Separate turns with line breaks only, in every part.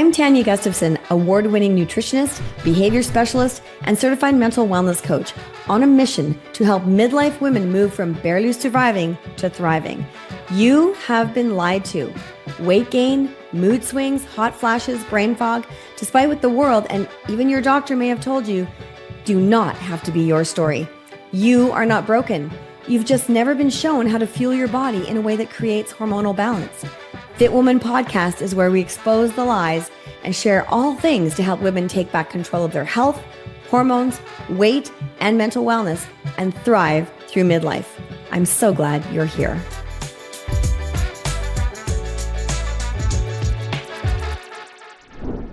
I'm Tania Gustafson, award-winning nutritionist, behavior specialist, and certified mental wellness coach on a mission to help midlife women move from barely surviving to thriving. You have been lied to. Weight gain, mood swings, hot flashes, brain fog, despite what the world and even your doctor may have told you, do not have to be your story. You are not broken. You've just never been shown how to fuel your body in a way that creates hormonal balance. Fit Woman Podcast is where we expose the lies and share all things to help women take back control of their health, hormones, weight, and mental wellness and thrive through midlife. I'm so glad you're here.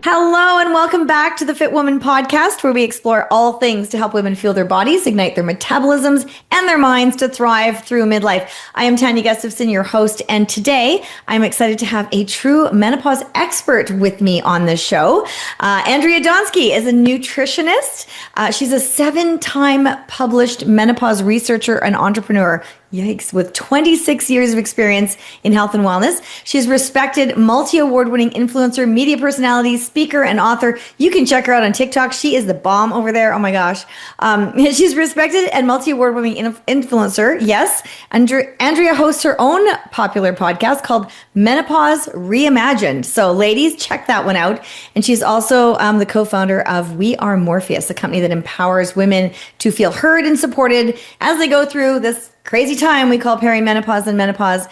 Hello and welcome back to the Fit Woman Podcast, where we explore all things to help women fuel their bodies, ignite their metabolisms, and their minds to thrive through midlife. I am Tania Gustafson, your host, and today I'm excited to have a true menopause expert with me on the show. Andrea Donsky is a nutritionist. She's a 7-time published menopause researcher and entrepreneur. Yikes, with 26 years of experience in health and wellness. She's respected multi-award-winning influencer, media personality, speaker, and author. You can check her out on TikTok. She is the bomb over there. Oh my gosh. She's respected and multi-award-winning influencer. Yes. Andrea hosts her own popular podcast called Menopause Reimagined. So ladies, check that one out. And she's also the co-founder of We Are Morphus, a company that empowers women to feel heard and supported as they go through this crazy time we call perimenopause and menopause,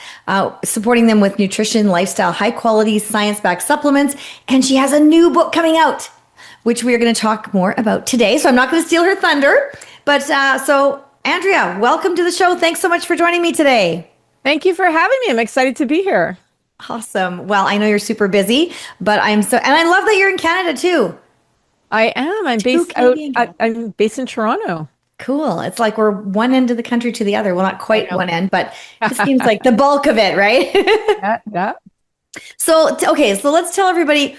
supporting them with nutrition, lifestyle, high quality, science-backed supplements. And she has a new book coming out, which we are going to talk more about today. So I'm not going to steal her thunder. But so Andrea, welcome to the show. Thanks so much for joining me today.
Thank you for having me. I'm excited to be here.
Awesome. Well, I know you're super busy, but and I love that you're in Canada too.
I am. I'm based in Toronto.
Cool. It's like we're one end of the country to the other. Well, not quite one end, but it seems like the bulk of it, right?
Yeah.
So let's tell everybody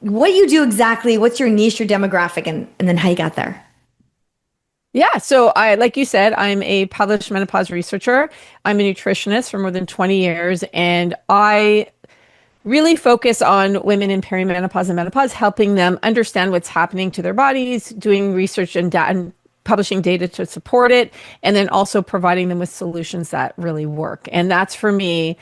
what you do exactly. What's your niche, your demographic, and then how you got there.
Yeah. So like you said, I'm a published menopause researcher. I'm a nutritionist for more than 20 years, and I really focus on women in perimenopause and menopause, helping them understand what's happening to their bodies, doing research and data and publishing data to support it, and then also providing them with solutions that really work. And that's for me,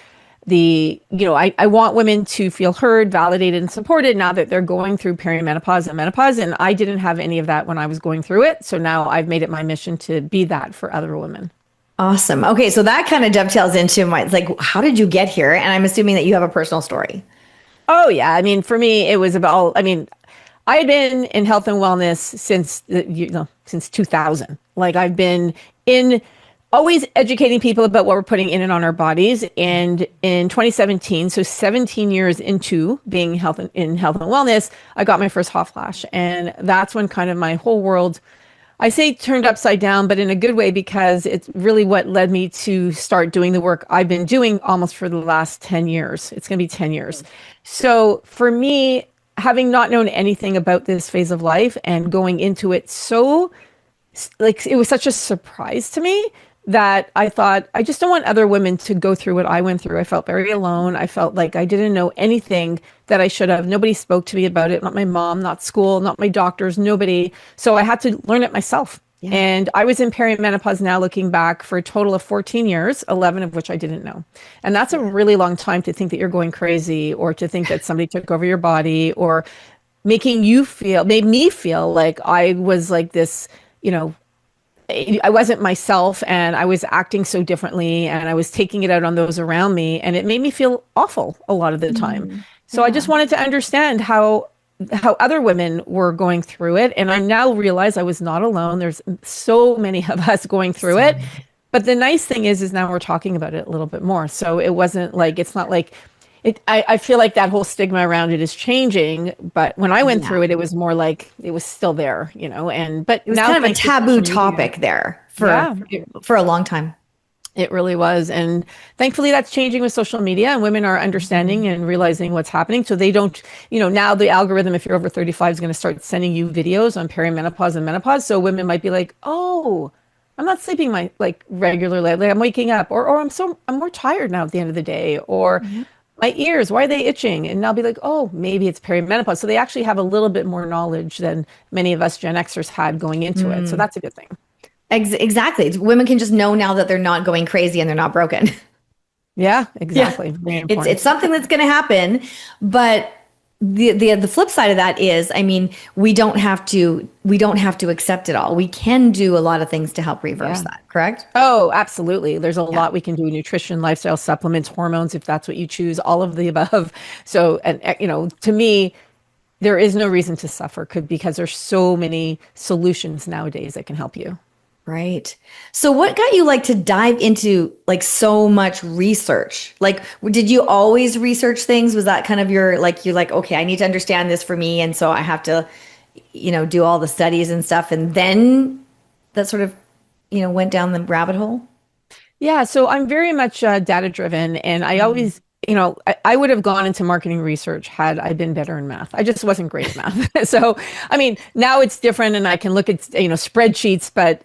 I want women to feel heard, validated, and supported now that they're going through perimenopause and menopause. And I didn't have any of that when I was going through it. So now I've made it my mission to be that for other women.
Awesome. Okay. So that kind of dovetails into how did you get here? And I'm assuming that you have a personal story.
Oh yeah. I mean, for me, it was about, I had been in health and wellness since 2000. Like I've been always educating people about what we're putting in and on our bodies. And in 2017, so 17 years into being in health and wellness, I got my first hot flash. And that's when kind of my whole world, I say turned upside down, but in a good way, because it's really what led me to start doing the work I've been doing almost for the last 10 years. It's going to be 10 years. So for me, having not known anything about this phase of life and going into it it was such a surprise to me that I thought, I just don't want other women to go through what I went through. I felt very alone. I felt like I didn't know anything that I should have. Nobody spoke to me about it. Not my mom, not school, not my doctors, nobody. So I had to learn it myself. Yeah. And I was in perimenopause now looking back for a total of 14 years, 11 of which I didn't know. And that's a really long time to think that you're going crazy, or to think that somebody took over your body, or made me feel like I was like this, I wasn't myself, and I was acting so differently, and I was taking it out on those around me, and it made me feel awful a lot of the time. So I just wanted to understand how other women were going through it. And I now realize I was not alone. There's so many of us going through it. But the nice thing is now we're talking about it a little bit more. So it wasn't like, it's not like it, I feel like that whole stigma around it is changing. But when I went through it, it was more like it was still there, but
it was kind of a taboo topic there for a long time.
It really was. And thankfully that's changing with social media, and women are understanding and realizing what's happening. So they don't, now the algorithm, if you're over 35, is going to start sending you videos on perimenopause and menopause. So women might be like, oh, I'm not sleeping regularly. Like I'm waking up, or I'm more tired now at the end of the day, or my ears, why are they itching? And I'll be like, oh, maybe it's perimenopause. So they actually have a little bit more knowledge than many of us Gen Xers had going into it. So that's a good thing.
Exactly. Women can just know now that they're not going crazy and they're not broken.
Yeah, exactly.
Yeah.
Very important.
It's something that's going to happen, but the flip side of that is, I mean, we don't have to accept it all. We can do a lot of things to help reverse that, correct?
Oh, absolutely. There's a lot we can do: nutrition, lifestyle, supplements, hormones, if that's what you choose, all of the above. So, and to me, there is no reason to suffer because there's so many solutions nowadays that can help you.
Right. So what got you to dive into so much research? Did you always research things? Was that kind of you're okay, I need to understand this for me. And so I have to, do all the studies and stuff. And then that sort of, went down the rabbit hole?
Yeah. So I'm very much data driven, and I always, I would have gone into marketing research had I been better in math. I just wasn't great at math. So, I mean, now it's different and I can look at, spreadsheets, but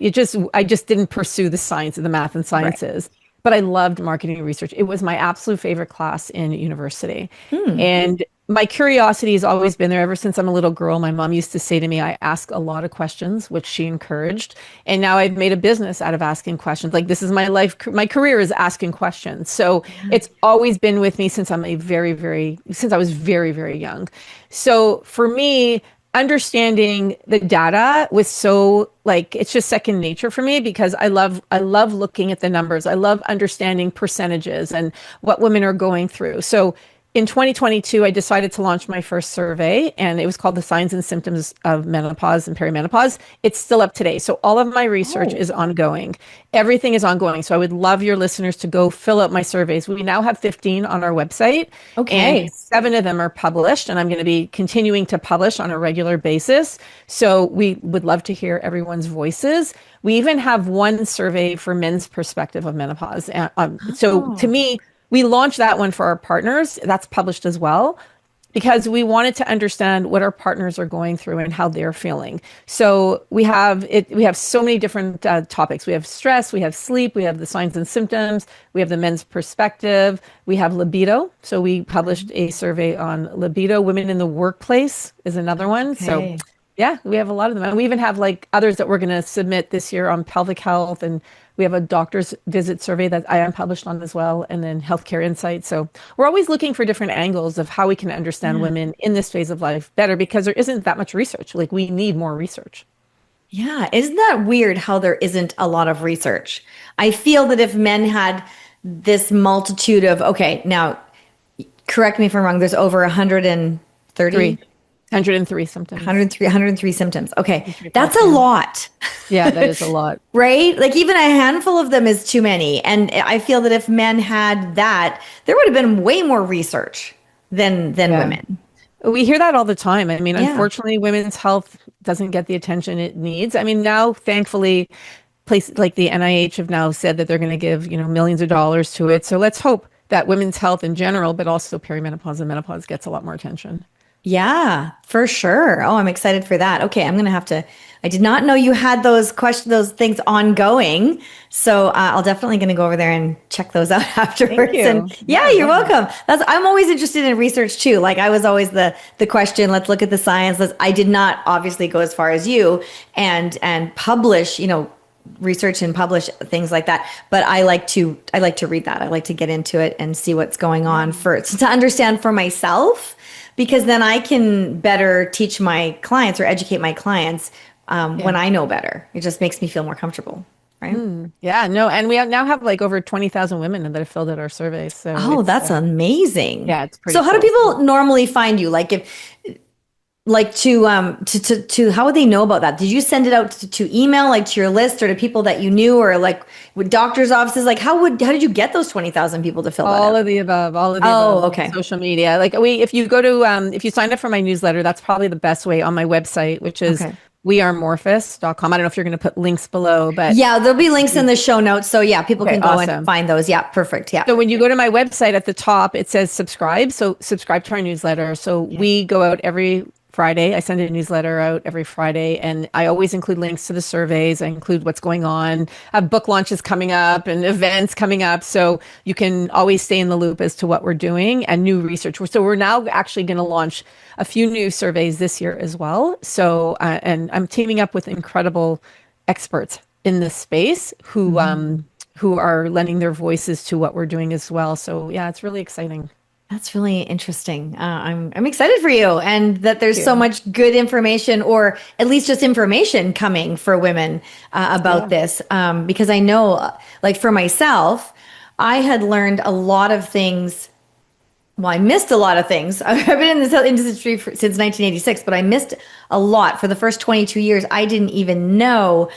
I just didn't pursue the science of the math and sciences. Right. But I loved marketing research. It was my absolute favorite class in university. And my curiosity has always been there ever since I'm a little girl. My mom used to say to me, I ask a lot of questions, which she encouraged. And now I've made a business out of asking questions. This is my life. My career is asking questions. So it's always been with me since I was very, very young. So for me, understanding the data was so it's just second nature for me, because I love looking at the numbers. I love understanding percentages and what women are going through. So in 2022, I decided to launch my first survey, and it was called The Signs and Symptoms of Menopause and Perimenopause. It's still up today. So all of my research is ongoing. Everything is ongoing. So I would love your listeners to go fill out my surveys. We now have 15 on our website. Okay. And 7 of them are published, and I'm going to be continuing to publish on a regular basis. So we would love to hear everyone's voices. We even have one survey for men's perspective of menopause. So to me, we launched that one for our partners. That's published as well, because we wanted to understand what our partners are going through and how they're feeling. So we have so many different topics. We have stress, we have sleep, we have the signs and symptoms, we have the men's perspective, we have libido. So we published a survey on libido. Women in the workplace is another one. Okay. So yeah, we have a lot of them. And we even have others that we're going to submit this year on pelvic health, and we have a doctor's visit survey that I am published on as well, and then healthcare insights. So we're always looking for different angles of how we can understand women in this phase of life better, because there isn't that much research. We need more research.
Yeah. Isn't that weird how there isn't a lot of research? I feel that if men had this multitude of, okay, now correct me if I'm wrong, there's over 130?
103 symptoms.
103 symptoms. Okay. That's a lot.
Yeah, that is a lot.
Right? Even a handful of them is too many. And I feel that if men had that, there would have been way more research than women.
We hear that all the time. I mean, unfortunately, women's health doesn't get the attention it needs. I mean, now, thankfully, places like the NIH have now said that they're going to give, millions of dollars to it. So let's hope that women's health in general, but also perimenopause and menopause, gets a lot more attention.
Yeah, for sure. Oh, I'm excited for that. Okay, I'm going to have to, I did not know you had those things ongoing. So I'll definitely going to go over there and check those out afterwards.
Thank you.
And yeah, you're welcome. I'm always interested in research too. I was always the question, let's look at the science. I did not obviously go as far as you and publish, research and publish things like that. But I like to read that. I like to get into it and see what's going on first to understand for myself, because then I can better teach my clients or educate my clients when I know better. It just makes me feel more comfortable, right?
Yeah, no, and we now have over 20,000 women that have filled out our surveys. So
that's amazing.
Yeah, it's pretty.
So how do people normally find you? To how would they know about that? Did you send it out to email, to your list, or to people that you knew, or with doctors' offices? How did you get those 20,000 people to fill that out?
All of the above.
Okay.
Social media. If you go to, if you sign up for my newsletter, that's probably the best way, on my website, which is wearemorphus.com. I don't know if you're going to put links below, but
yeah, there'll be links in the show notes. So yeah, people can go and find those. Yeah, perfect. Yeah.
So when you go to my website, at the top, it says subscribe. So subscribe to our newsletter. So we go out every Friday. I send a newsletter out every Friday, and I always include links to the surveys. I include what's going on. I have book launches coming up and events coming up. So you can always stay in the loop as to what we're doing and new research. So we're now actually going to launch a few new surveys this year as well. So, and I'm teaming up with incredible experts in this space who are lending their voices to what we're doing as well. So yeah, it's really exciting.
That's really interesting. I'm excited for you, and that there's so much good information, or at least just information coming for women about this. Because I know, like for myself, I had learned a lot of things. Well, I missed a lot of things. I've been in this industry since 1986, but I missed a lot. For the first 22 years, I didn't even know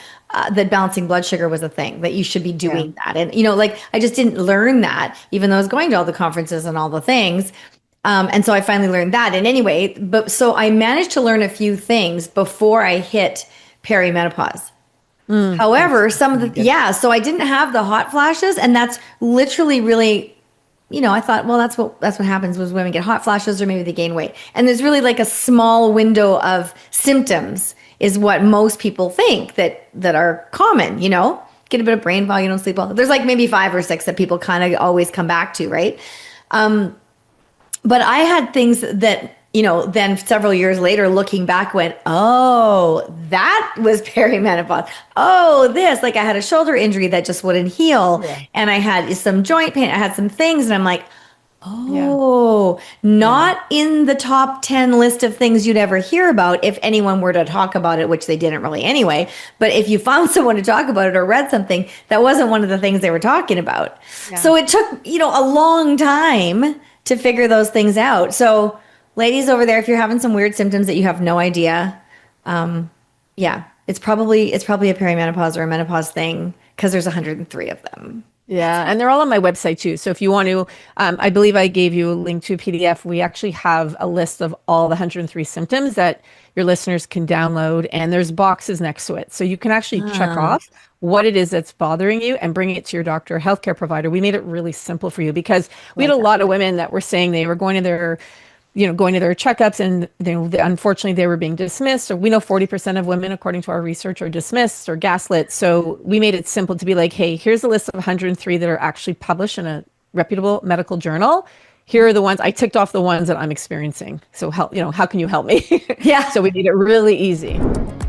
that balancing blood sugar was a thing, that you should be doing that. And, like I just didn't learn that, even though I was going to all the conferences and all the things. And so I finally learned that. And anyway, so I managed to learn a few things before I hit perimenopause. However, some of the, so I didn't have the hot flashes, and that's literally really, I thought, well, that's what happens when women get hot flashes, or maybe they gain weight. And there's really like a small window of symptoms is what most people think that are common, get a bit of brain fog, you don't sleep well. There's like maybe 5 or 6 that people kind of always come back to, right? But I had things that, then several years later, looking back, went, oh, that was perimenopause. Oh, this, like I had a shoulder injury that just wouldn't heal. Yeah. And I had some joint pain. I had some things, and I'm like, not in the top 10 list of things you'd ever hear about if anyone were to talk about it, which they didn't really anyway. But if you found someone to talk about it or read something, that wasn't one of the things they were talking about. Yeah. So it took, a long time to figure those things out. So ladies over there, if you're having some weird symptoms that you have no idea, it's probably a perimenopause or a menopause thing, because there's 103 of them.
Yeah, and they're all on my website too. So if you want to, I believe I gave you a link to a PDF. We actually have a list of all the 103 symptoms that your listeners can download, and there's boxes next to it. So you can actually check off what it is that's bothering you and bring it to your doctor or healthcare provider. We made it really simple for you, because we had a lot of women that were saying they were going to their checkups, and unfortunately they were being dismissed. Or we know 40% of women, according to our research, are dismissed or gaslit. So we made it simple to be like, hey, here's a list of 103 that are actually published in a reputable medical journal. Here are the ones I ticked off, the ones that I'm experiencing. So help, how can you help me?
Yeah.
So we made it really easy.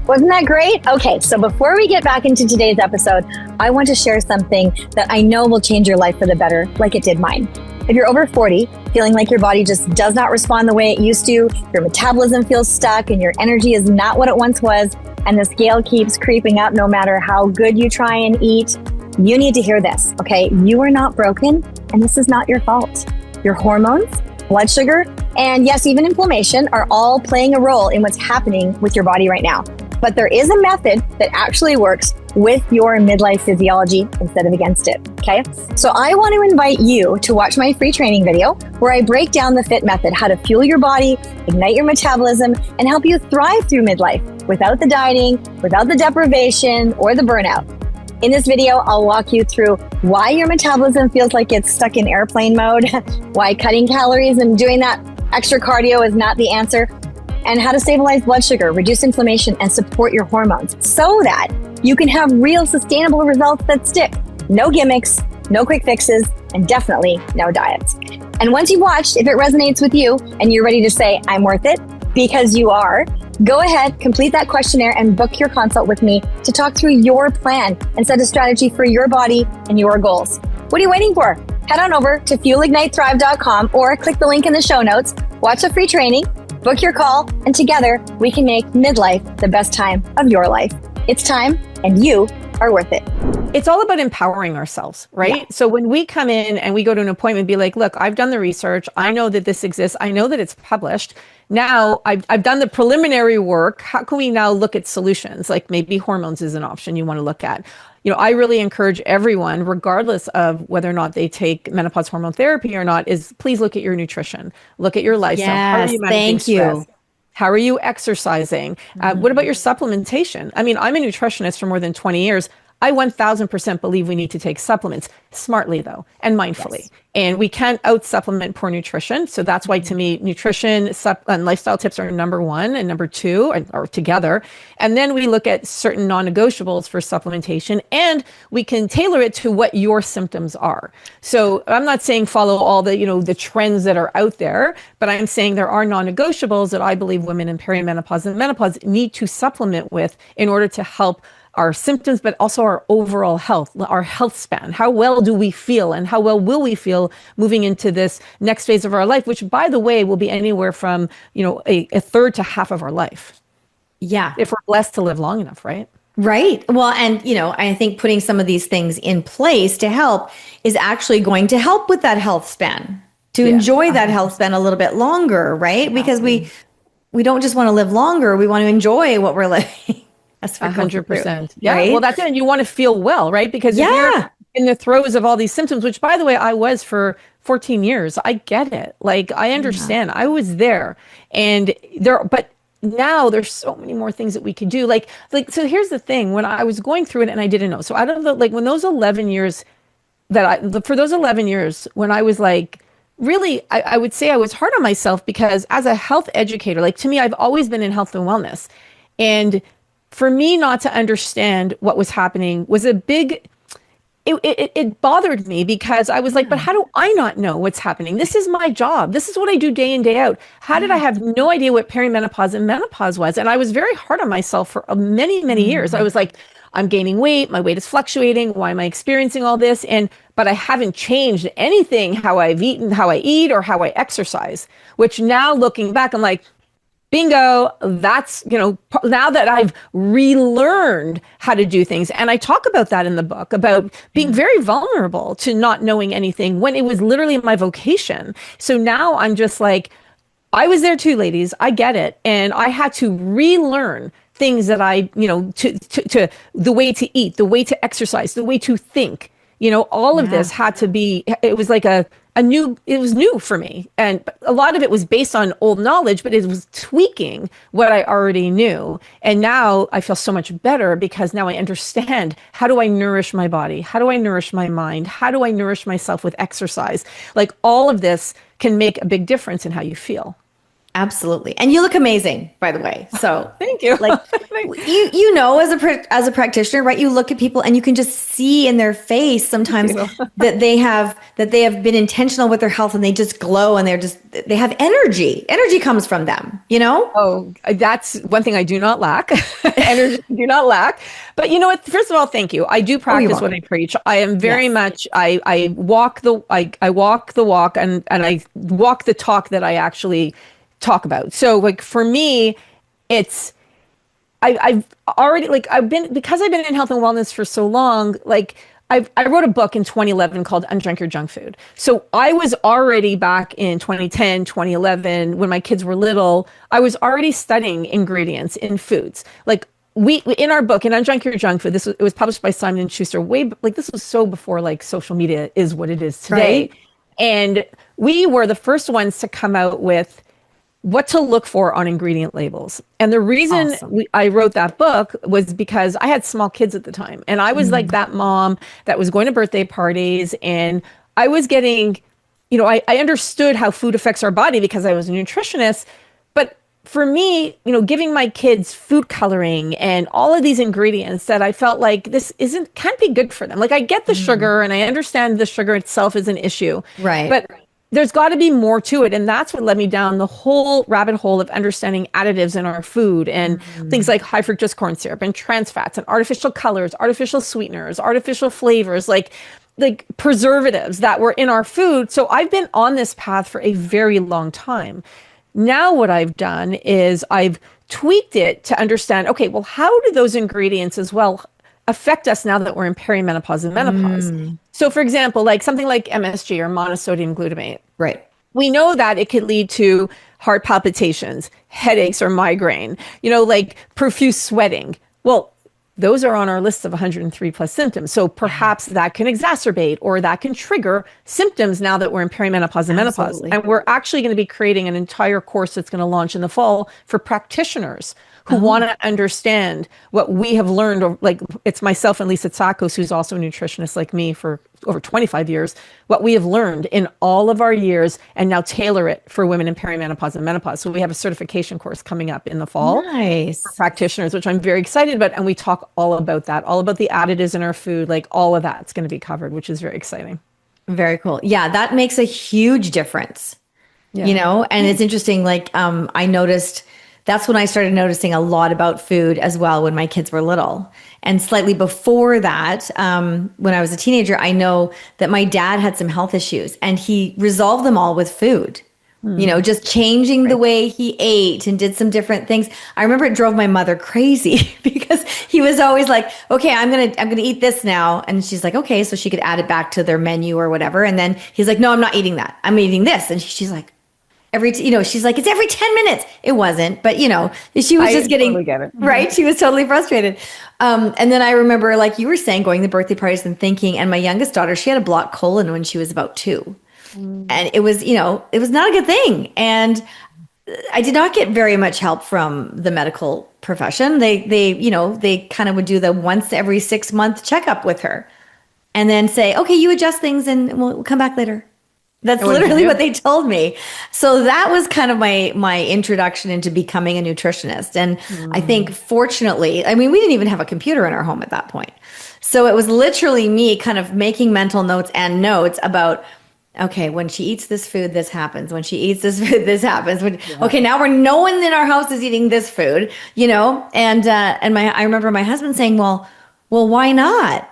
Wasn't that great? Okay, so before we get back into today's episode, I want to share something that I know will change your life for the better, like it did mine. If you're over 40, feeling like your body just does not respond the way it used to, your metabolism feels stuck, and your energy is not what it once was, and the scale keeps creeping up no matter how good you try and eat, you need to hear this, okay? You are not broken, and this is not your fault. Your hormones, blood sugar, and yes, even inflammation are all playing a role in what's happening with your body right now. But there is a method that actually works with your midlife physiology instead of against it, okay? So I want to invite you to watch my free training video where I break down the FIT method, how to fuel your body, ignite your metabolism, and help you thrive through midlife without the dieting, without the deprivation, or the burnout. In this video, I'll walk you through why your metabolism feels like it's stuck in airplane mode, why cutting calories and doing that extra cardio is not the answer, and how to stabilize blood sugar, reduce inflammation, and support your hormones so that you can have real sustainable results that stick. No gimmicks, no quick fixes, and definitely no diets. And once you've watched, if it resonates with you and you're ready to say, I'm worth it, because you are, go ahead, complete that questionnaire, and book your consult with me to talk through your plan and set a strategy for your body and your goals. What are you waiting for? Head on over to fuelignitethrive.com or click the link in the show notes, watch the free training, book your call, and together we can make midlife the best time of your life. It's time, and you are worth it.
It's all about empowering ourselves, right? Yeah. So when we come in and we go to an appointment, be like, look, I've done the research. I know that this exists. I know that it's published. Now I've done the preliminary work. How can we now look at solutions? Like maybe hormones is an option you want to look at. I really encourage everyone, regardless of whether or not they take menopause hormone therapy or not, is please look at your nutrition. Look at your lifestyle.
Yes,
how are you managing stress? How are you exercising? What about your supplementation? I mean, I'm a nutritionist for more than 20 years. I 1000% believe we need to take supplements smartly though, and mindfully. Yes. And we can't out supplement poor nutrition. So that's why, to me, nutrition and lifestyle tips are number one and number two, or together. And then we look at certain non-negotiables for supplementation, and we can tailor it to what your symptoms are. So I'm not saying follow all the, the trends that are out there, but I'm saying there are non-negotiables that I believe women in perimenopause and menopause need to supplement with in order to help our symptoms, but also our overall health, our health span. How well do we feel, and how well will we feel moving into this next phase of our life, which, by the way, will be anywhere from, a third to half of our life.
Yeah.
If we're blessed to live long enough, right?
Right. Well, and, I think putting some of these things in place to help is actually going to help with that health span, to enjoy that health span a little bit longer, right? Because we don't just want to live longer. We want to enjoy what we're living. That's
100%. Yeah.
Right?
Well, that's it. And you want to feel well, right? Because if you're in the throes of all these symptoms, which, by the way, I was for 14 years, I get it. Like, I understand. I was there, but now there's so many more things that we could do. So here's the thing. When I was going through it and I didn't know. So out of when those 11 years for those 11 years, when I was really, I would say I was hard on myself, because as a health educator, to me, I've always been in health and wellness. And for me not to understand what was happening was it bothered me, because I was like, but how do I not know what's happening? This is my job. This is what I do day in, day out. How did I have no idea what perimenopause and menopause was? And I was very hard on myself for many, many years. I was like, I'm gaining weight. My weight is fluctuating. Why am I experiencing all this? But I haven't changed anything, how I've eaten, how I eat, or how I exercise, which now looking back, I'm like, bingo, that's, now that I've relearned how to do things. And I talk about that in the book, about being very vulnerable to not knowing anything when it was literally my vocation. So now I'm just like, I was there too, ladies. I get it. And I had to relearn things that to the way to eat, the way to exercise, the way to think, all of this had to be, it was like it was new for me. And a lot of it was based on old knowledge, but it was tweaking what I already knew. And now I feel so much better, because now I understand, how do I nourish my body? How do I nourish my mind? How do I nourish myself with exercise? All of this can make a big difference in how you feel.
Absolutely. And you look amazing, by the way. So
thank you.
As a practitioner, right? You look at people and you can just see in their face sometimes that they have been intentional with their health, and they just glow, and they have energy. Energy comes from them,
Oh, that's one thing I do not lack. Energy, do not lack. But you know what? First of all, thank you. I do practice what I preach. I am very much, I walk the walk, and I walk the talk that I actually talk about. So for me, it's, I've already, because I've been in health and wellness for so long, I wrote a book in 2011 called Undrink Your Junk Food. So I was already back in 2010, 2011, when my kids were little, I was already studying ingredients in foods. We in our book, in Undrink Your Junk Food, it was published by Simon & Schuster this was so before social media is what it is today. Right. And we were the first ones to come out with what to look for on ingredient labels. And the reason I wrote that book was because I had small kids at the time. And I was like that mom that was going to birthday parties, and I was getting, I understood how food affects our body because I was a nutritionist. But for me, giving my kids food coloring and all of these ingredients that I felt like this can't be good for them. I get the sugar, and I understand the sugar itself is an issue.
Right.
But there's got to be more to it. And that's what led me down the whole rabbit hole of understanding additives in our food, and things like high fructose corn syrup and trans fats and artificial colors, artificial sweeteners, artificial flavors, like preservatives that were in our food. So I've been on this path for a very long time. Now what I've done is I've tweaked it to understand, okay, well, how do those ingredients as well affect us now that we're in perimenopause and menopause? So for example, something like MSG, or monosodium glutamate.
Right.
We know that it could lead to heart palpitations, headaches, or migraine, profuse sweating. Well, those are on our list of 103 plus symptoms. So perhaps that can exacerbate, or that can trigger symptoms now that we're in perimenopause and menopause. And we're actually going to be creating an entire course that's going to launch in the fall for practitioners who want to understand what we have learned. It's myself and Lisa Tsakos, who's also a nutritionist like me for over 25 years, what we have learned in all of our years, and now tailor it for women in perimenopause and menopause. So we have a certification course coming up in the fall for practitioners, which I'm very excited about. And we talk all about that, all about the additives in our food, like all of that's going to be covered, which is very exciting.
Very cool. Yeah, that makes a huge difference.
Yeah.
And it's interesting. Like, I noticed that's when I started noticing a lot about food as well when my kids were little. And slightly before that, when I was a teenager, I know that my dad had some health issues and he resolved them all with food. Just changing the way he ate and did some different things. I remember it drove my mother crazy because he was always like, okay, I'm going to eat this now. And she's like, okay, so she could add it back to their menu or whatever. And then he's like, no, I'm not eating that. I'm eating this. And she's like, she's like, it's every 10 minutes. It wasn't, but she was just getting,
totally get it.
Right. She was totally frustrated. And then I remember, like you were saying, going to birthday parties and thinking, and my youngest daughter, she had a blocked colon when she was about 2. And it was, it was not a good thing. And I did not get very much help from the medical profession. They kind of would do the once every 6-month checkup with her and then say, okay, you adjust things and we'll come back later. That's literally what they told me. So that was kind of my introduction into becoming a nutritionist. And I think fortunately, we didn't even have a computer in our home at that point. So it was literally me kind of making mental notes and notes about, okay, when she eats this food, this happens. When she eats this food, this happens. Okay, now no one in our house is eating this food, And I remember my husband saying, well, why not?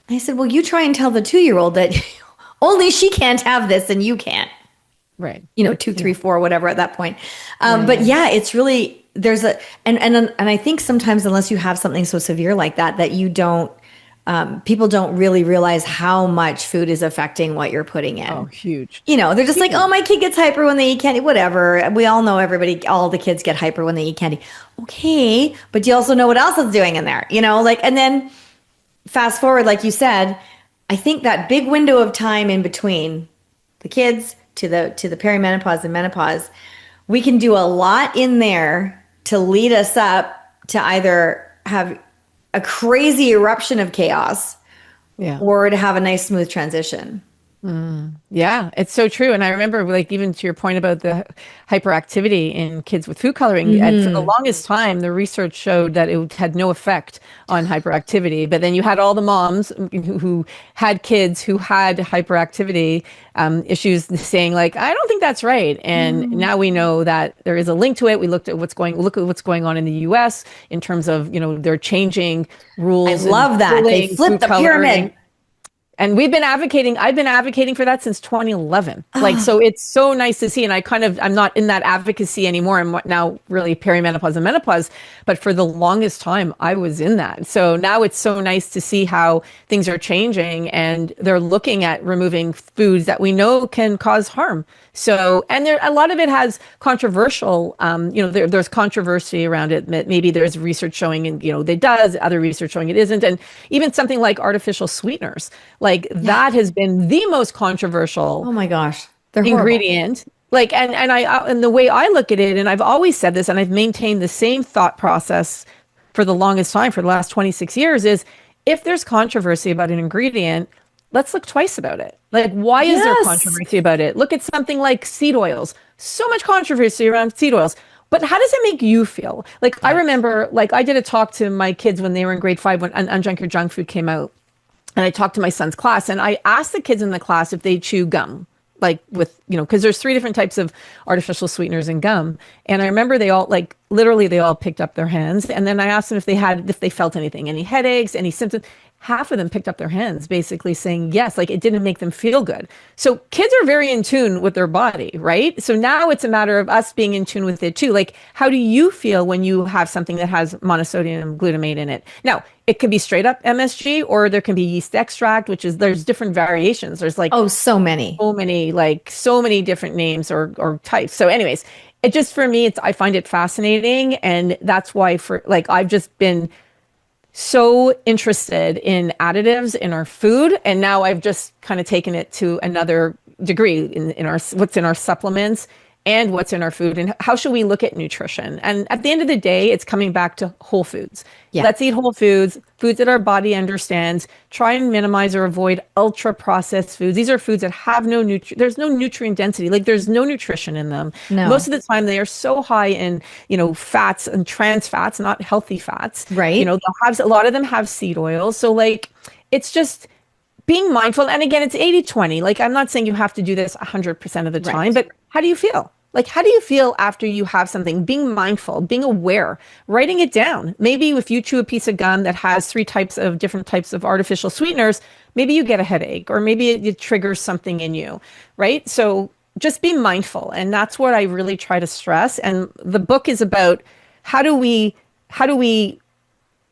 I said, well, you try and tell the 2-year-old that only she can't have this and you can't.
Right.
2, 3, 4, whatever at that point. But yeah, it's really, there's and I think sometimes unless you have something so severe like that you don't, people don't really realize how much food is affecting what you're putting in.
Oh, huge.
They're just like, oh, my kid gets hyper when they eat candy, whatever. We all know all the kids get hyper when they eat candy. Okay. But you also know what else is doing in there, and then fast forward, like you said, I think that big window of time in between the kids to the perimenopause and menopause, we can do a lot in there to lead us up to either have a crazy eruption of chaos or to have a nice smooth transition.
Yeah, it's so true. And I remember, like, even to your point about the hyperactivity in kids with food coloring, and for the longest time, the research showed that it had no effect on hyperactivity. But then you had all the moms who had kids who had hyperactivity issues saying, like, I don't think that's right. And now we know that there is a link to it. We look at what's going on in the US in terms of, they're changing rules.
I love that. They flipped the pyramid.
And I've been advocating for that since 2011. So it's so nice to see. And I'm not in that advocacy anymore. I'm now really perimenopause and menopause. But for the longest time, I was in that. So now it's so nice to see how things are changing and they're looking at removing foods that we know can cause harm. So, and a lot of it has controversial, there's controversy around it. Maybe there's research showing, it does, other research showing it isn't. And even something like artificial sweeteners, that has been the most controversial.
Oh my gosh.
Ingredient. And the way I look at it, and I've always said this, and I've maintained the same thought process for the longest time, for the last 26 years, is if there's controversy about an ingredient, let's look twice about it. Why is there controversy about it? Look at something like seed oils. So much controversy around seed oils. But how does it make you feel? I remember, I did a talk to my kids when they were in grade 5 when Unjunk Your Junk Food came out. And I talked to my son's class and I asked the kids in the class if they chew gum, because there's 3 different types of artificial sweeteners in gum. And I remember they all, literally they all picked up their hands. And then I asked them if they felt anything, any headaches, any symptoms. Half of them picked up their hands, basically saying yes, it didn't make them feel good. So kids are very in tune with their body, right? So now it's a matter of us being in tune with it too. How do you feel when you have something that has monosodium glutamate in it? Now, it could be straight up MSG, or there can be yeast extract, there's different variations. There's
so many
different names or types. So anyways, it just, for me, I find it fascinating. And that's why I've just been so interested in additives in our food. And now I've just kind of taken it to another degree in our, what's in our supplements. and what's in our food, and how should we look at nutrition. And at the end of the day, it's coming back to whole foods.
Yeah.
Let's eat whole foods, foods that our body understands. Try and minimize or avoid ultra processed foods. These are foods that have there's no nutrient density. Like there's no nutrition in them.
No.
Most of the time they are so high in, fats and trans fats, not healthy fats.
Right.
They'll have, a lot of them have seed oils. So like, it's just being mindful. And again, it's 80-20. Like, I'm not saying you have to do this 100% of the time, but how do you feel? Like, how do you feel after you have something? Being mindful, being aware, writing it down. Maybe if you chew a piece of gum that has different types of artificial sweeteners, maybe you get a headache, or maybe it triggers something in you, right? So just be mindful. And that's what I really try to stress. And the book is about how do we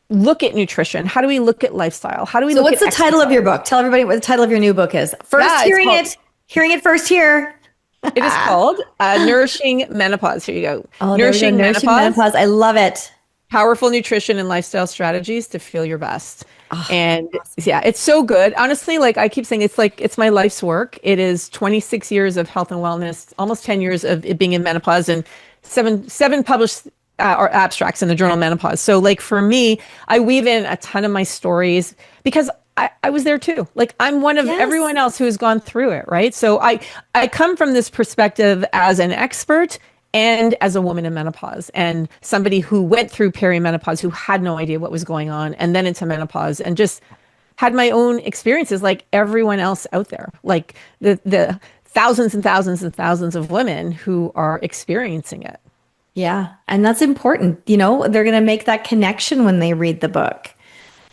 look at nutrition? How do we look at lifestyle? How do we
So
look
what's
at
the title of your book? Tell everybody what the title of your new book is. First, hearing it first here.
It is called Nourishing Menopause. Here you go.
Oh, Nourishing Menopause. I love it.
Powerful nutrition and lifestyle strategies to feel your best. And yeah, it's so good. Honestly, like I keep saying, it's my life's work. It is 26 years of health and wellness, almost 10 years of it being in menopause, and seven published or abstracts in the journal Menopause. So like for me, I weave in a ton of my stories because I was there too. Like I'm one of everyone else who has gone through it, right? So I come from this perspective as an expert and as a woman in menopause, and somebody who went through perimenopause, who had no idea what was going on, and then into menopause, and just had my own experiences like everyone else out there, like the thousands and thousands and thousands of women who are experiencing it.
Yeah. And that's important. They're going to make that connection when they read the book.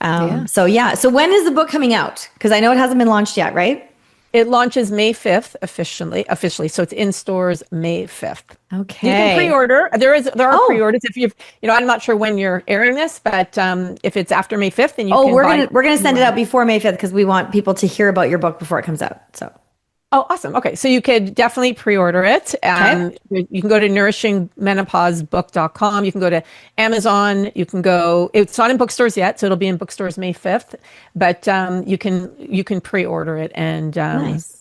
So when is the book coming out? Because I know it hasn't been launched yet, right?
It launches May 5th officially. So it's in stores May 5th.
Okay.
You can pre-order. There are pre-orders if you've, I'm not sure when you're airing this, but if it's after May 5th, then you can
we're going to send it out before May 5th because we want people to hear about your book before it comes out. So.
Oh, awesome. Okay. So you could definitely pre-order it. You can go to nourishingmenopausebook.com. You can go to Amazon. It's not in bookstores yet, so it'll be in bookstores May 5th, but you can pre-order it and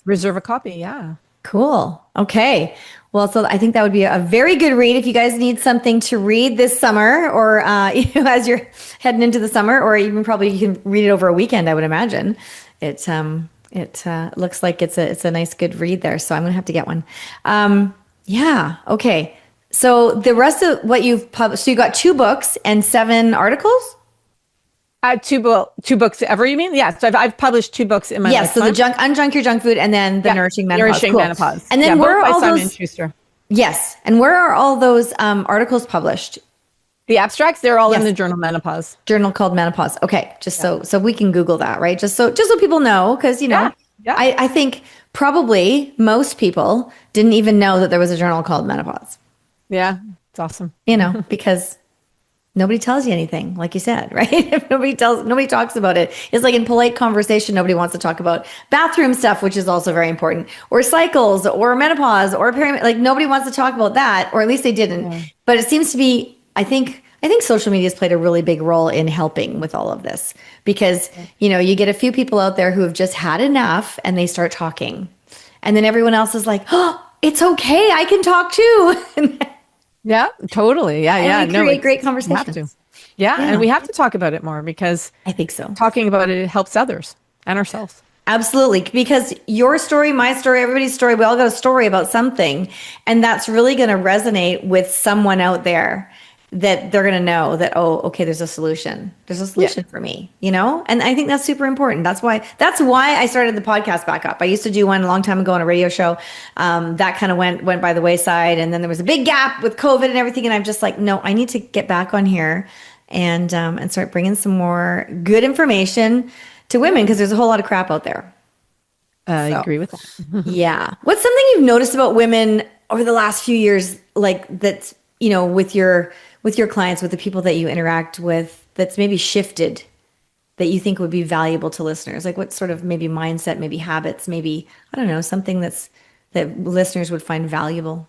reserve a copy. Yeah.
Cool. Okay. Well, so I think that would be a very good read if you guys need something to read this summer, or as you're heading into the summer, or even probably you can read it over a weekend, I would imagine. It looks like it's a nice good read there. So I'm going to have to get one. Yeah. Okay. So the rest of what you've published, so you got 2 books and 7 articles?
Two books ever, you mean? Yeah. So I've published 2 books in my lifetime.
So the Unjunk Your Junk Food, and then the Nourishing Menopause.
Nourishing Menopause.
And then where are all
Simon
those?
Schuster.
Yes. And where are all those articles published?
The abstracts, they're all in the journal Menopause.
Journal called Menopause. Okay. Just so we can Google that, right? Just so people know, because, I think probably most people didn't even know that there was a journal called Menopause.
Yeah. It's awesome.
Because nobody tells you anything, like you said, right? If nobody talks about it. It's like in polite conversation, nobody wants to talk about bathroom stuff, which is also very important, or cycles, or menopause, or like nobody wants to talk about that, or at least they didn't. Yeah. But it seems to be, I think social media has played a really big role in helping with all of this, because, you get a few people out there who have just had enough and they start talking, and then everyone else is like, oh, it's okay, I can talk too.
Yeah, totally. Yeah.
And we create great conversations.
Yeah. And we have to talk about it more, because
I think so.
Talking about it helps others and ourselves.
Absolutely. Because your story, my story, everybody's story, we all got a story about something. And that's really going to resonate with someone out there, that they're going to know that, oh, okay, there's a solution. There's a solution for me, And I think that's super important. That's why I started the podcast back up. I used to do one a long time ago on a radio show. That kind of went by the wayside. And then there was a big gap with COVID and everything. And I'm just like, no, I need to get back on here and start bringing some more good information to women, because there's a whole lot of crap out there.
I agree with that.
Yeah. What's something you've noticed about women over the last few years, like that's, with your clients, with the people that you interact with, that's maybe shifted, that you think would be valuable to listeners? Like what sort of maybe mindset, maybe habits, maybe, I don't know, something that listeners would find valuable?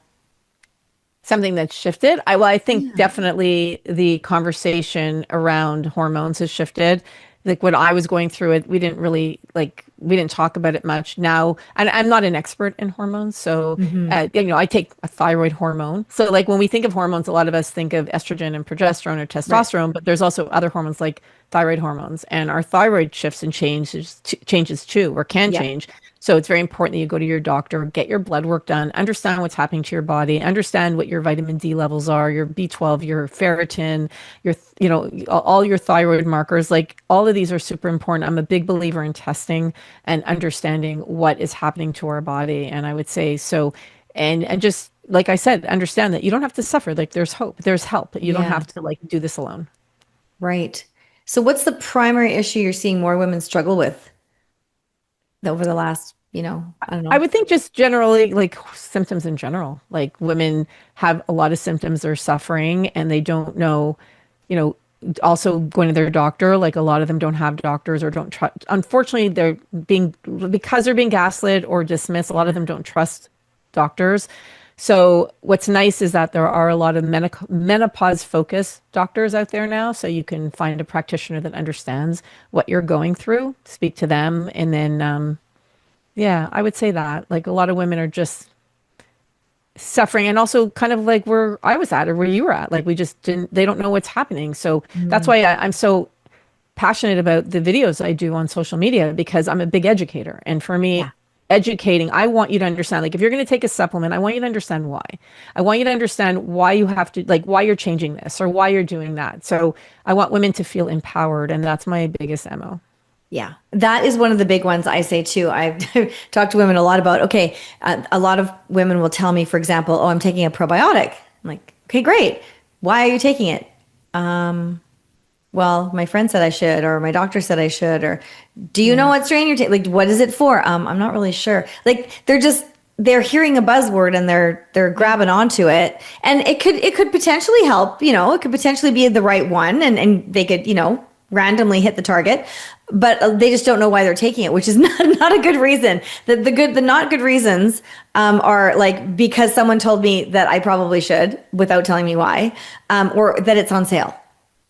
Something that's shifted? I think definitely the conversation around hormones has shifted. like when I was going through it, we didn't talk about it much. Now, and I'm not an expert in hormones, so I take a thyroid hormone. So like when we think of hormones, a lot of us think of estrogen and progesterone or testosterone, but there's also other hormones like thyroid hormones, and our thyroid shifts and changes too, or can change. So it's very important that you go to your doctor, get your blood work done, understand what's happening to your body, understand what your vitamin D levels are, your B12, your ferritin, all your thyroid markers. Like all of these are super important. I'm a big believer in testing and understanding what is happening to our body. And I would say so, and just like I said, understand that you don't have to suffer. Like there's hope, there's help. You don't have to like do this alone.
Right. So what's the primary issue you're seeing more women struggle with over the last, I don't know.
I would think just generally like symptoms in general, like women have a lot of symptoms, they're suffering and they don't know, also going to their doctor, like a lot of them don't have doctors or don't trust. Unfortunately, because they're being gaslit or dismissed, a lot of them don't trust doctors. So what's nice is that there are a lot of menopause focused doctors out there now. So you can find a practitioner that understands what you're going through, speak to them. And then, I would say that like a lot of women are just suffering, and also kind of like where I was at or where you were at. Like they don't know what's happening. So that's why I'm so passionate about the videos I do on social media, because I'm a big educator. And for me, educating, I want you to understand, like if you're going to take a supplement, I want you to understand why. I want you to understand why you have to, like why you're changing this or why you're doing that. So I want women to feel empowered, and that's my biggest MO.
Yeah, that is one of the big ones I say too. I've talked to women a lot about, a lot of women will tell me, for example, I'm taking a probiotic. I'm like, okay, great. Why are you taking it? Well, my friend said I should, or my doctor said I should, or do you know what strain you're taking? Like, what is it for? I'm not really sure. Like, they're hearing a buzzword and they're grabbing onto it, and it could potentially help. It could potentially be the right one, and they could, randomly hit the target, but they just don't know why they're taking it, which is not a good reason. The not good reasons are like because someone told me that I probably should without telling me why, or that it's on sale.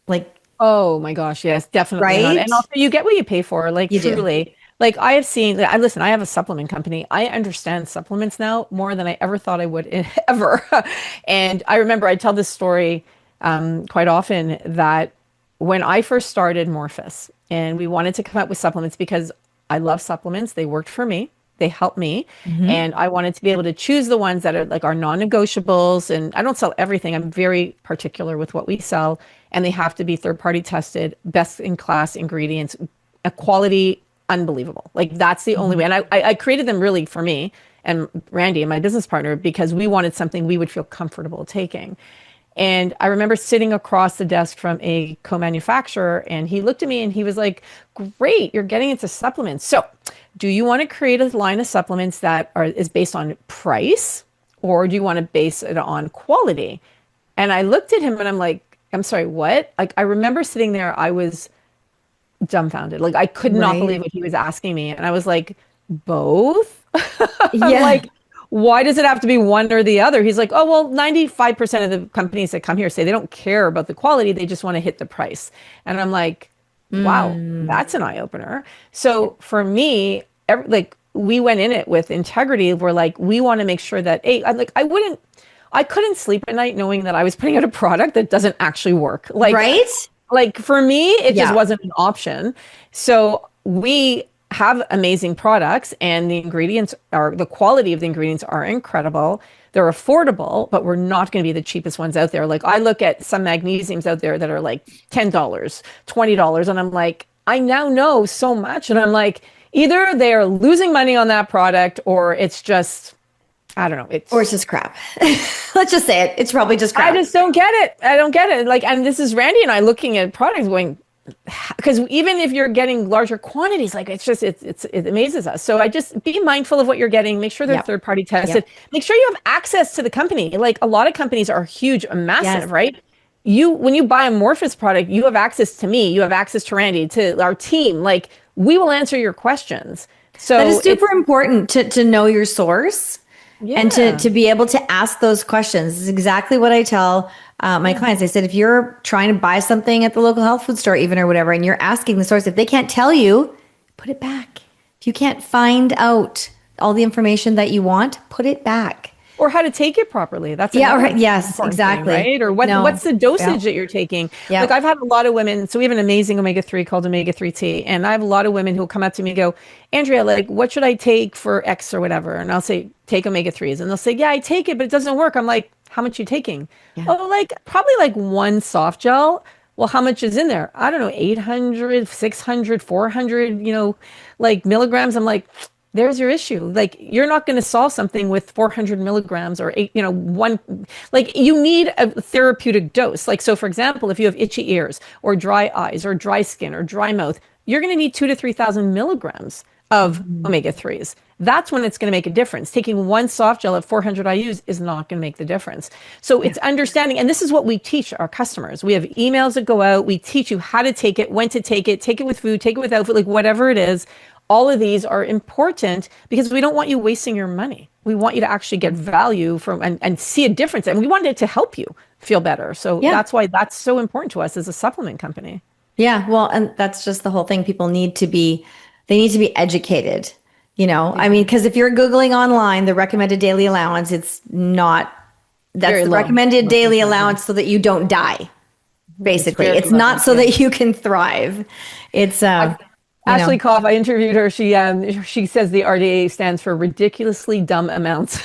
Like,
oh my gosh, yes, definitely.
Right?
Not. And also you get what you pay for, like
You do.
truly. Like I have seen, I have a supplement company. I understand supplements now more than I ever thought I would ever. And I remember I tell this story quite often that when I first started Morphus and we wanted to come up with supplements, because I love supplements, they worked for me, they helped me, and I wanted to be able to choose the ones that are like our non-negotiables. And I don't sell everything. I'm very particular with what we sell, and they have to be third-party tested, best in class ingredients, a quality unbelievable. Like that's the only way. And I created them really for me and Randy, and my business partner, because we wanted something we would feel comfortable taking. And I remember sitting across the desk from a co-manufacturer, and he looked at me and he was like, great, you're getting into supplements. So do you want to create a line of supplements that is based on price, or do you want to base it on quality? And I looked at him and I'm like, I'm sorry, what? Like, I remember sitting there, I was dumbfounded. Like I could not believe what he was asking me. And I was like, both? I'm like, why does it have to be one or the other? He's like, oh, well, 95% of the companies that come here say they don't care about the quality. They just want to hit the price. And I'm like, wow, that's an eye opener. So for me, we went in it with integrity. We're like, we want to make sure that, I couldn't sleep at night knowing that I was putting out a product that doesn't actually work. Like, right? Like for me, it just wasn't an option. So we have amazing products, and the quality of the ingredients are incredible. They're affordable, but we're not going to be the cheapest ones out there. Like I look at some magnesiums out there that are like $10, $20. And I'm like, I now know so much. And I'm like, either they're losing money on that product, or it's just, I don't know. Or
it's just crap. Let's just say it. It's probably just crap.
I just don't get it. I don't get it. Like, and this is Randy and I looking at products going, because even if you're getting larger quantities, like it amazes us. So I just be mindful of what you're getting. Make sure they're third party tested. Make sure you have access to the company. Like a lot of companies are huge, massive, right? When you buy a Morphus product, you have access to me. You have access to Randy, to our team. Like we will answer your questions. So
that is super important to know your source. And to be able to ask those questions. This is exactly what I tell my clients. I said, if you're trying to buy something at the local health food store even or whatever, and you're asking the source, if they can't tell you, put it back. If you can't find out all the information that you want, put it back.
Or how to take it properly. That's
yes, exactly.
Thing, right? Or what's the dosage that you're taking?
Yeah.
Like I've had a lot of women. So we have an amazing omega-3 called omega-3 and I have a lot of women who will come up to me and go, Andrea, like, what should I take for X or whatever? And I'll say, take omega-3s, and they'll say, yeah, I take it, but it doesn't work. I'm like, how much are you taking? Yeah. Oh, like probably like one soft gel. Well, how much is in there? I don't know, 800, 600, 400, like milligrams. I'm like, there's your issue. Like, you're not going to solve something with 400 milligrams or one, like you need a therapeutic dose. Like, so for example, if you have itchy ears or dry eyes or dry skin or dry mouth, you're going to need 2,000 to 3,000 milligrams of omega-3s. That's when it's going to make a difference. Taking one soft gel at 400 IUs is not going to make the difference. So it's understanding, and this is what we teach our customers. We have emails that go out. We teach you how to take it, when to take it with food, take it without food, like whatever it is. All of these are important because we don't want you wasting your money. We want you to actually get value from and see a difference. And we want it to help you feel better. So that's why that's so important to us as a supplement company. Yeah.
Well, and that's just the whole thing. People need to be educated, I mean, because if you're Googling online, the recommended daily allowance, it's not, that's very the low. Recommended daily allowance so that you don't die. Basically, it's not so that you can thrive. It's,
Ashley Koff, I interviewed her. She says the RDA stands for ridiculously dumb amounts.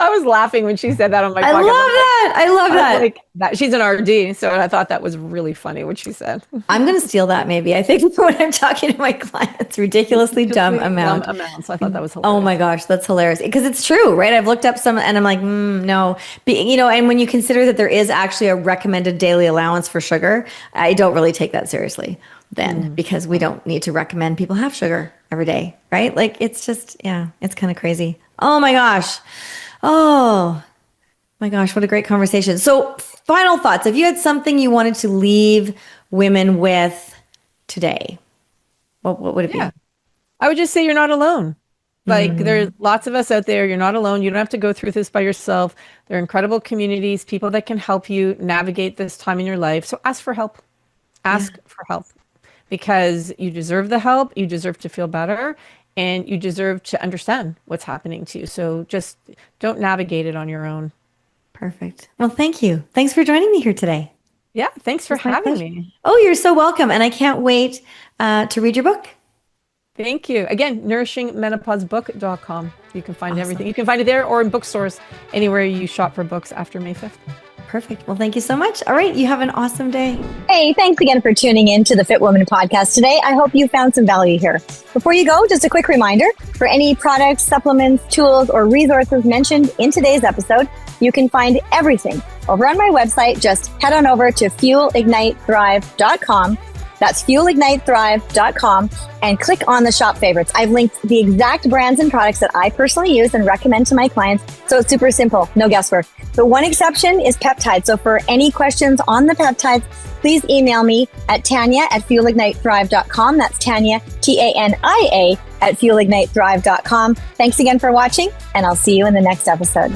I was laughing when she said that on my podcast.
I love that.
Like that. She's an RD, so I thought that was really funny what she said.
I'm going to steal that maybe. I think when I'm talking to my clients, ridiculously dumb amounts.
I thought that was hilarious.
Oh my gosh, that's hilarious. Because it's true, right? I've looked up some and I'm like, no. And when you consider that there is actually a recommended daily allowance for sugar, I don't really take that seriously then because we don't need to recommend people have sugar every day, right? Like it's just, it's kind of crazy. Oh my gosh. Oh my gosh, what a great conversation. So final thoughts. If you had something you wanted to leave women with today, what would it be?
I would just say you're not alone. Like there's lots of us out there. You're not alone. You don't have to go through this by yourself. There are incredible communities, people that can help you navigate this time in your life. So ask for help. Ask for help because you deserve the help. You deserve to feel better. And you deserve to understand what's happening to you. So just don't navigate it on your own.
Perfect. Well, thank you. Thanks for joining me here today.
Yeah, thanks for having me.
Oh, you're so welcome. And I can't wait to read your book.
Thank you. Again, nourishingmenopausebook.com. You can find everything. You can find it there or in bookstores, anywhere you shop for books after May 5th.
Perfect. Well, thank you so much. All right. You have an awesome day.
Hey, thanks again for tuning in to the Fit Woman podcast today. I hope you found some value here. Before you go, just a quick reminder, for any products, supplements, tools, or resources mentioned in today's episode, you can find everything over on my website. Just head on over to fuelignitethrive.com. That's fuelignitethrive.com and click on the shop favorites. I've linked the exact brands and products that I personally use and recommend to my clients. So it's super simple, no guesswork. The one exception is peptides. So for any questions on the peptides, please email me at Tania@fuelignitethrive.com. That's Tania, Tania at fuelignitethrive.com. Thanks again for watching, and I'll see you in the next episode.